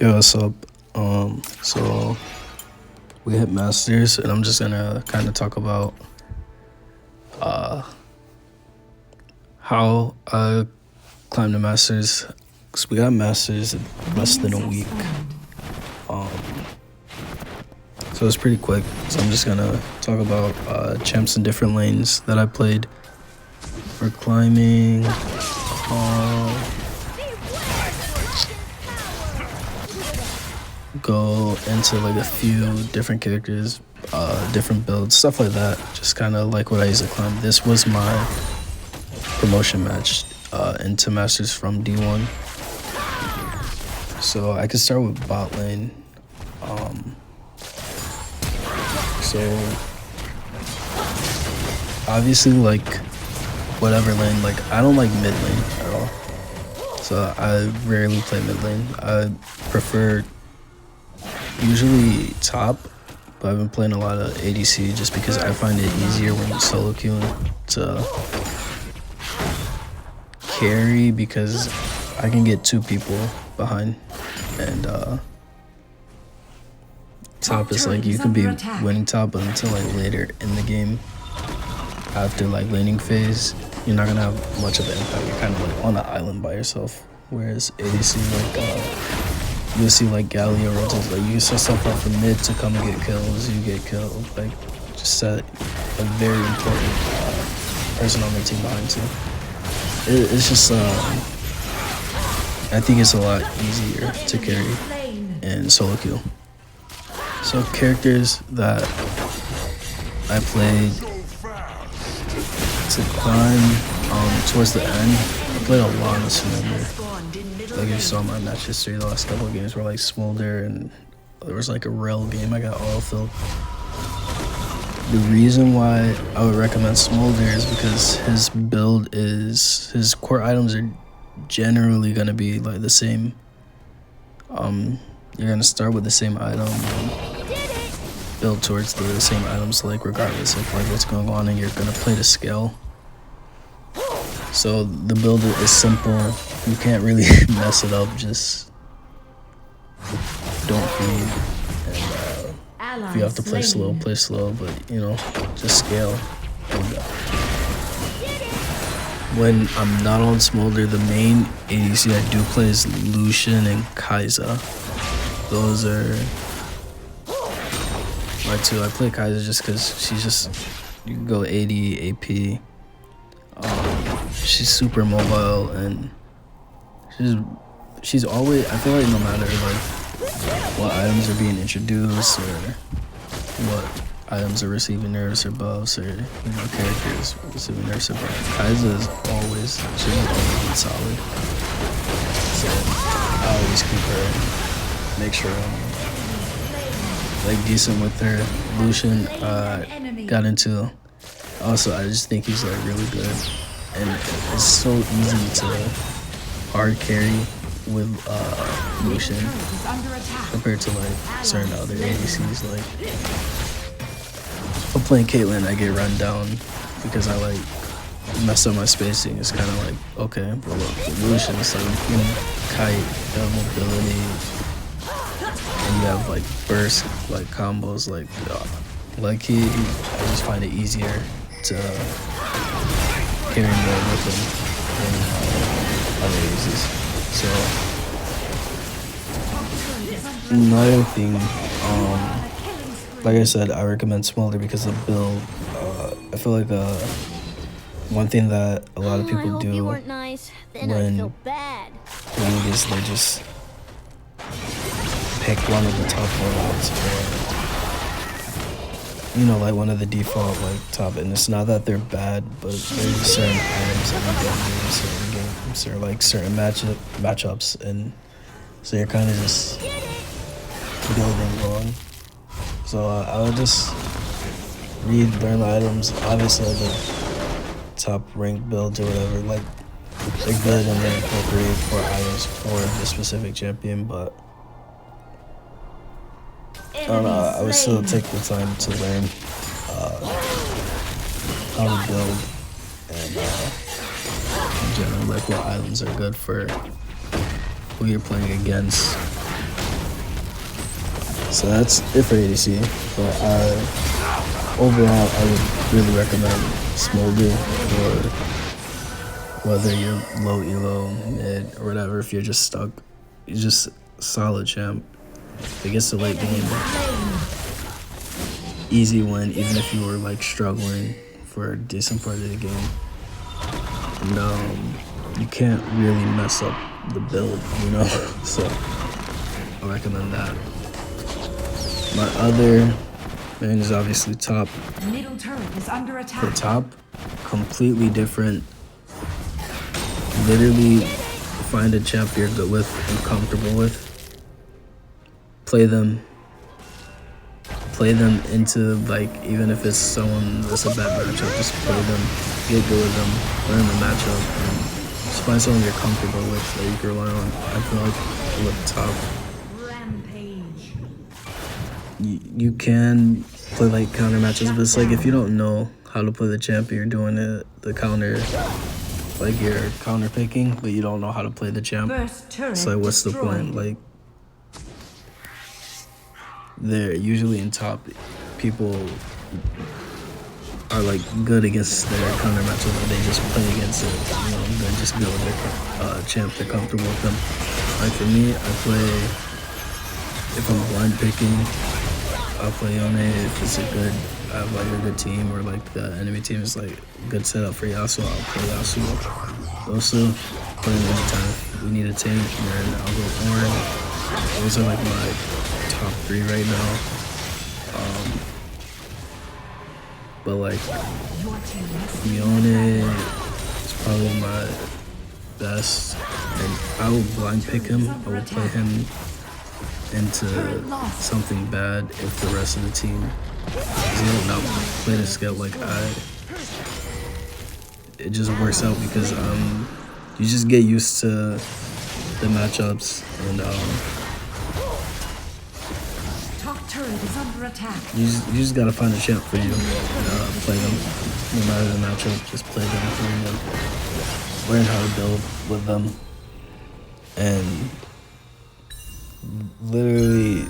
Yo, what's up? So we hit masters, and I'm just gonna kind of talk about uh how I climbed the masters. Cause we got masters in less than a week. Um, so it's pretty quick. So I'm just gonna talk about champs in different lanes that I played for climbing. Go into like a few different characters, different builds, stuff like that. Just kind of like what I used to climb. This was my promotion match into Masters from D1. So I could start with bot lane. So obviously, like whatever lane, like I don't like mid lane at all. So I rarely play mid lane. I prefer usually top, but I've been playing a lot of ADC just because I find it easier when solo queuing to carry because I can get two people behind, and top is like you can be winning top, but until like later in the game, after like laning phase, you're not gonna have much of an impact. You're kind of like on the island by yourself, whereas ADC you'll see like Galio rotates, like you set stuff up for mid to come and get kills, you get killed, like just set a very important person on the team behind too. It's just I think it's a lot easier to carry in solo queue. So characters that I played to climb towards the end, I played a lot of Smolder. Like you saw my match history, the last couple of games were like Smolder, and there was like a rel game I got all filled. The reason why I would recommend Smolder is because his core items are generally gonna be like the same. You're gonna start with the same item and build towards the same items, like regardless of like what's going on, and you're gonna play to scale. So the build is simple. You can't really mess it up. Just don't feed. And if you have to play slow, play slow. But you know, just scale. And, when I'm not on Smolder, the main ADC I do play is Lucian and Kai'Sa. Those are my two. I play Kai'Sa just because you can go 80 AP. She's super mobile, and she's always, I feel like no matter like what items are being introduced or what items are receiving nerfs or buffs, or characters receiving nerfs or buffs, Kai'Sa is always, she's always been solid. So I always keep her, make sure I'm like decent with her. Lucian got into, also I just think he's like really good, and it's so easy to hard carry with Lucian compared to like certain other ADCs. Like if I'm playing Caitlyn, I get run down because I like mess up my spacing. It's kind of like, okay, but look, with Lucian, it's like you can kite, you have mobility, and you have like burst, like combos, like I just find it easier to carry more with him than other ADCs. So another thing, like I said, I recommend Smolder because the build. I feel like one thing that a lot of people do when playing is they just pick one of the top loadouts, or like one of the default like top. And it's not that they're bad, but there's certain items that you can do in certain games or like certain matchups, and so you're kind of just building wrong. So I would just learn the items. Obviously, the top ranked builds or whatever, like they're good and they incorporate core items for the specific champion, but I don't know, I would still take the time to learn how to build and in general, like what items are good for who you're playing against. So that's it for ADC. But overall, I would really recommend Smolder for whether you're low elo, mid, or whatever. If you're just stuck, he's just solid champ. If it gets to late game, easy win, even if you were like struggling for a decent part of the game. And you can't really mess up the build, you know? So I recommend that. My other main is obviously top. Middle turret is under attack. For top, completely different. Literally find a champ you're good with and comfortable with. Play them into, like, even if it's someone that's a bad matchup, just play them, get good with them, learn the matchup, and just find someone you're comfortable with that you can rely on. I feel like with top, Rampage. you can play like counter matches, but it's like if you don't know how to play the champ, you're doing the counter, like you're counter picking, but you don't know how to play the champ. It's like, what's the point? Like, they're usually in top, people are like good against their counter matchup, but they just play against it, you know, they just go with their champ, they're comfortable with them. Like for me, I play, if I'm blind picking, I'll play Yone. If it's a good, I have like a good team, or like the enemy team is like good setup for Yasuo, I'll play Yasuo. Also, play him anytime. If we need a tank, then I'll go Ornn. Those are like my top 3 right now. But like Yone is probably my best, and I will blind pick him. I will play him into something bad if the rest of the team doesn't not play the skill like it just works out because you just get used to the matchups, and Turret is under attack. you just gotta find a champ for you and play them. No matter the matchup, just play them, play them. Learn how to build with them. And literally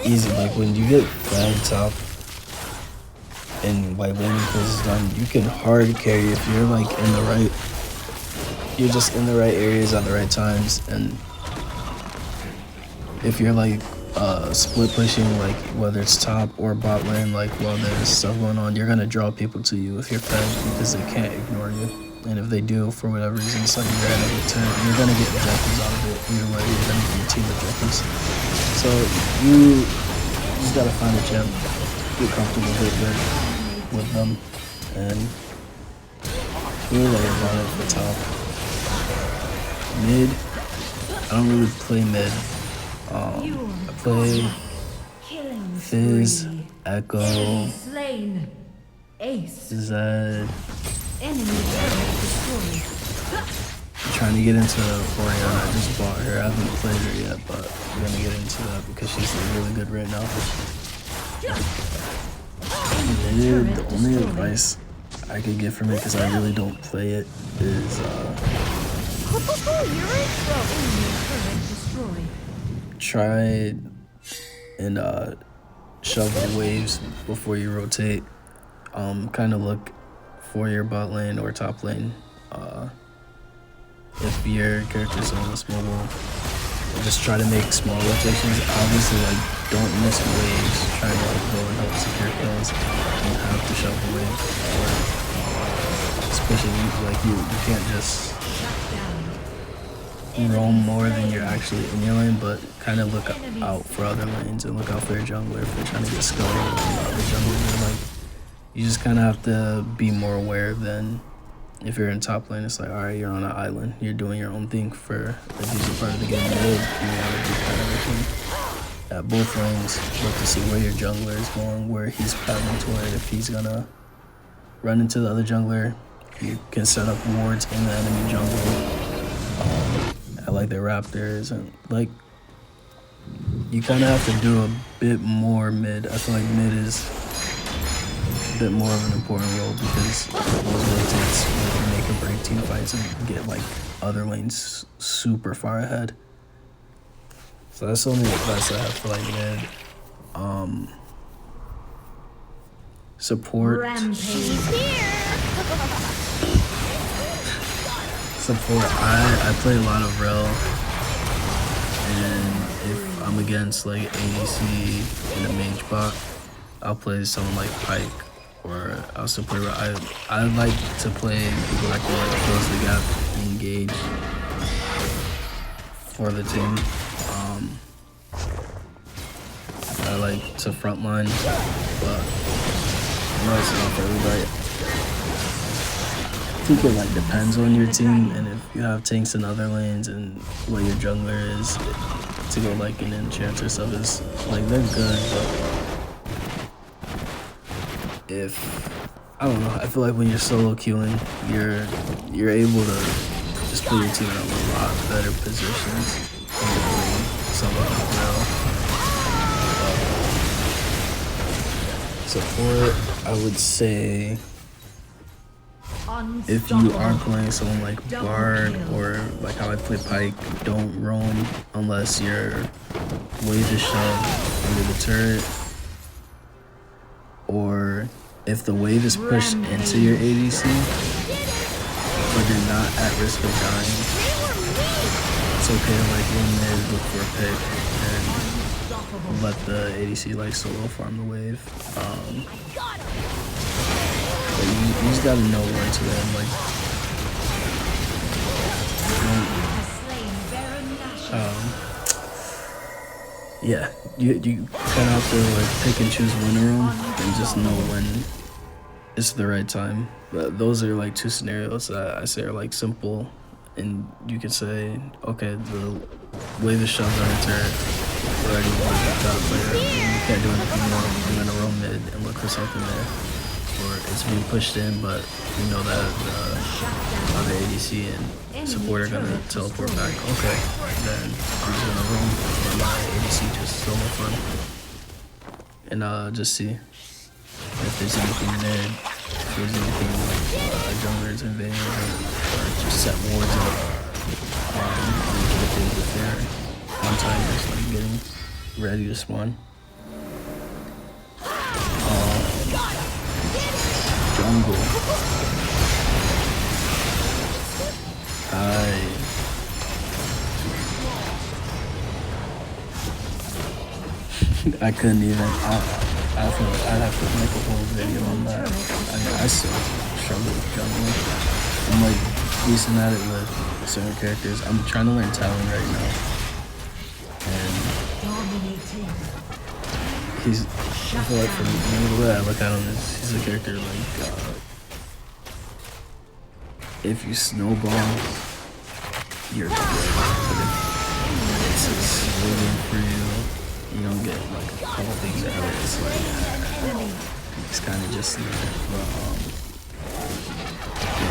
easy. Like when you get flag top and like laning phase is done, you can hard carry if you're like in the right, you're just in the right areas at the right times. And if you're like split pushing, like whether it's top or bot lane, like while there's stuff going on, you're gonna draw people to you if you're fed, because they can't ignore you. And if they do, for whatever reason, it's like you're gonna get objectives out of it. Either way, you're gonna get team objectives. So you just gotta find a champ, get comfortable with them, and really about it for top. Mid, I don't really play mid. I play Fizz, Echo, Zed. I'm trying to get into Orianna. I just bought her. I haven't played her yet, but I'm gonna get into that because she's really good right now. Mid, the only advice I could give from it, because I really don't play it, is try and shove the waves before you rotate. Kind of look for your bot lane or top lane. If your character's almost mobile, just try to make small rotations. Obviously, like, don't miss waves. Try to like go and help secure kills. You have to shove the wave, or especially like you can't just roam more than you're actually in your lane, but kind of look out for other lanes and look out for your jungler if they're trying to get skulled or other junglers. Like, you just kind of have to be more aware than if you're in top lane. It's like, all right, you're on an island, you're doing your own thing for a decent part of the game. You gotta do kind of everything at both lanes. Look to see where your jungler is going, where he's pathing toward. If he's gonna run into the other jungler, you can set up wards in the enemy jungle. I like the Raptors, and like you kind of have to do a bit more mid. I feel like mid is a bit more of an important role because those rotates really make or break team fights and get like other lanes super far ahead. So that's the only advice I have for like mid. Support. Rampage. Support. I play a lot of Rel, and if I'm against like ADC in a mage bot, I'll play someone like Pike, or I'll still play. I like to play people that can like close the gap, engage for the team. I like to frontline, but I know it's not for everybody. I think it like depends on your team, and if you have tanks in other lanes and what your jungler is, to go like an enchanter stuff is like they're good, but if I don't know, I feel like when you're solo queuing, you're able to just put your team in a lot better positions than doing someone well. Support, I would say, if you are playing someone like Bard or like how I play Pike, don't roam unless your wave is shoved under the turret, or if the wave is pushed into your ADC, but you're not at risk of dying, it's okay to like run mid, look for a pick, and let the ADC like solo farm the wave. But you just gotta know when to land. Like, yeah, you kind of have to like pick and choose when to roam, and just know when it's the right time. But those are like two scenarios that I say are like simple, and you can say, okay, the wave is shoved on the turret. Already got a player, you can't do anything more. I'm gonna roam mid and look for something there. Or it's being pushed in, but you know that the other ADC and support are gonna teleport back. Okay, then I'm just gonna roam and my ADC just solo fun. And just see if there's anything there, if there's anything like junglers invading, or just set wards up. If they're on time, just like getting ready to spawn. Jungle. I couldn't even. I feel like I'd have to make a whole video on that. I still struggle with jungle. I'm like decent at it with certain characters. I'm trying to learn Talon right now, and he's. I feel like from the way I look at him, he's a character like if you snowball, you're good. But if it's just waiting for you, you don't get like a couple things out of it. It's like it's kind of just yeah,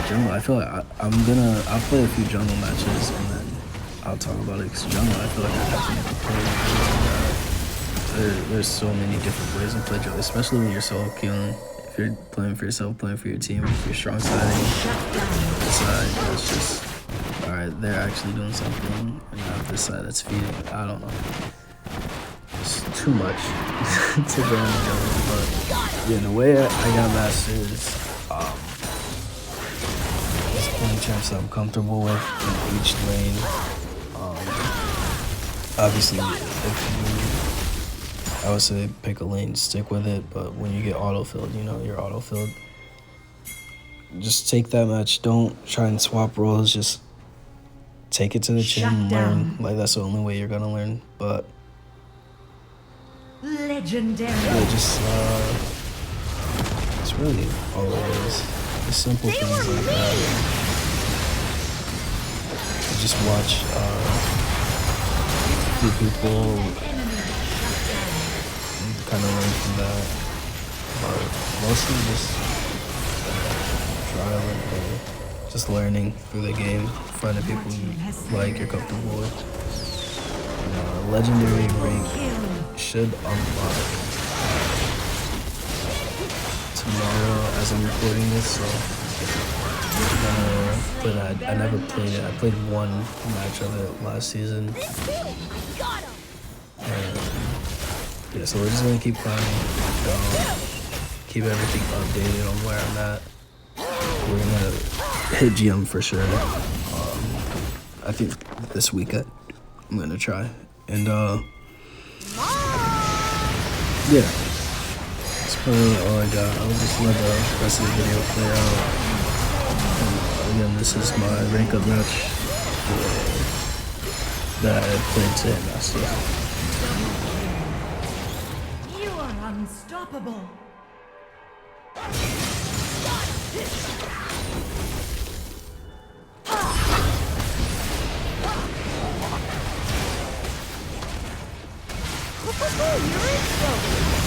jungle. I feel like I'll play a few jungle matches and then I'll talk about it. Because jungle, I feel like I have to make a play. There's so many different ways to play jungle, especially when you're solo queuing. If you're playing for yourself, playing for your team, if you're strong siding, it's just alright, they're actually doing something, and I have this side that's feeding. I don't know. It's too much to go on the jungle, but yeah, the way I got mastered is just playing champs that I'm comfortable with in each lane. Obviously, I would say pick a lane, stick with it, but when you get auto-filled, you know you're auto-filled. Just take that match. Don't try and swap roles. Just take it to the chin and learn. Like, that's the only way you're gonna learn. But legendary. Yeah, just it's really all it is. The simple things like that. Just watch the people. Kind of learn from that, but mostly just trial and error, just learning through the game, finding people you like, you're comfortable with. And, legendary rank should unlock tomorrow as I'm recording this, so I'm gonna play that. I never played it. I played one match of it last season. And Yeah, so we're just gonna keep climbing, keep everything updated on where I'm at. We're gonna hit GM for sure. I think this week I'm gonna try. And yeah, that's probably all I got. I'll just let the rest of the video play out. And, again, this is my rank up match that I played today, Master. You are unstoppable. You're in trouble.